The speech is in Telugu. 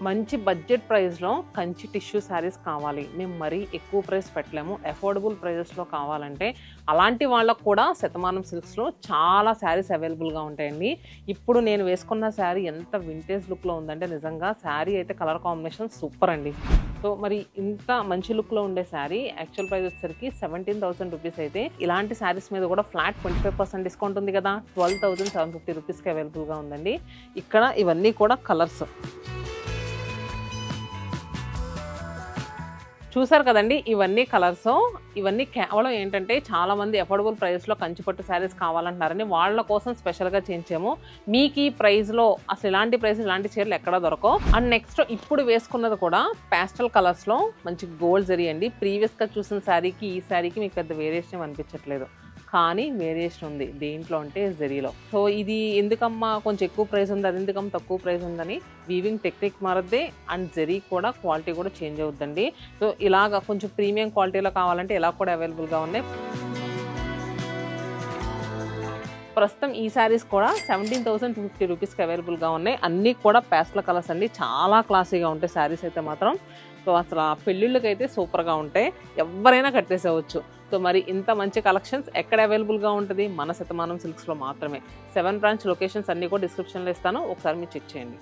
మంచి బడ్జెట్ ప్రైస్లో కంచి టిష్యూ శారీస్ కావాలి, మేము మరీ ఎక్కువ ప్రైస్ పెట్టలేము, అఫోర్డబుల్ ప్రైజెస్లో కావాలంటే అలాంటి వాళ్ళకు కూడా శతమానం సిల్క్స్లో చాలా శారీస్ అవైలబుల్గా ఉంటాయండి. ఇప్పుడు నేను వేసుకున్న శారీ ఎంత వింటేజ్ లుక్లో ఉందంటే నిజంగా శారీ అయితే కలర్ కాంబినేషన్ సూపర్ అండి. సో మరి ఇంత మంచి లుక్లో ఉండే శారీ యాక్చువల్ ప్రైస్ వచ్చేసరికి 17,000 రూపీస్ అయితే ఇలాంటి శారీస్ మీద కూడా ఫ్లాట్ 25% డిస్కౌంట్ ఉంది కదా, 12,750 రూపీస్కి అవైలబుల్గా ఉందండి. ఇక్కడ ఇవన్నీ కూడా కలర్స్ చూసారు కదండి. ఇవన్నీ కలర్స్, ఇవన్నీ కేవలం ఏంటంటే చాలామంది అఫోర్డబుల్ ప్రైస్లో కంచిపట్టు శారీస్ కావాలంటున్నారని వాళ్ళ కోసం స్పెషల్గా చేయించాము. మీకు ఈ ప్రైస్లో అసలు ఇలాంటి ప్రైస్ ఇలాంటి చీరలు ఎక్కడ దొరకవు. అండ్ నెక్స్ట్ ఇప్పుడు వేసుకున్నది కూడా ప్యాస్టల్ కలర్స్లో మంచి గోల్డ్ జరీ అండి. ప్రీవియస్గా చూసిన శారీకి ఈ శారీకి మీకు పెద్ద వేరియేషన్ అనిపించట్లేదు, కానీ వేరియేషన్ ఉంది దేంట్లో అంటే జరీలో. సో ఇది ఎందుకమ్మా కొంచెం ఎక్కువ ప్రైస్ ఉంది, అది ఎందుకమ్మా తక్కువ ప్రైస్ ఉందని వీవింగ్ టెక్నిక్ మారద్దే అండ్ జరీ కూడా క్వాలిటీ కూడా చేంజ్ అవుతుందండి. సో ఇలాగ కొంచెం ప్రీమియం క్వాలిటీలో కావాలంటే ఇలా కూడా అవైలబుల్గా ఉన్నాయి. ప్రస్తుతం ఈ శారీస్ కూడా 17,250 రూపీస్కి అవైలబుల్గా ఉన్నాయి. అన్నీ కూడా ప్యాస్టల్ కలర్స్ అండి, చాలా క్లాసీగా ఉంటాయి శారీస్ అయితే మాత్రం. సో అసలు ఆ పెళ్ళిళ్ళకైతే సూపర్గా ఉంటాయి, ఎవరైనా కట్టేసేవచ్చు. సో మరి ఇంత మంచి కలెక్షన్స్ ఎక్కడ అవైలబుల్గా ఉంటుంది? మన శతమానం సిల్క్స్లో మాత్రమే. 7 బ్రాంచ్ లొకేషన్స్ అన్నీ కూడా డిస్క్రిప్షన్లో ఇస్తాను, ఒకసారి మీరు చెక్ చేయండి.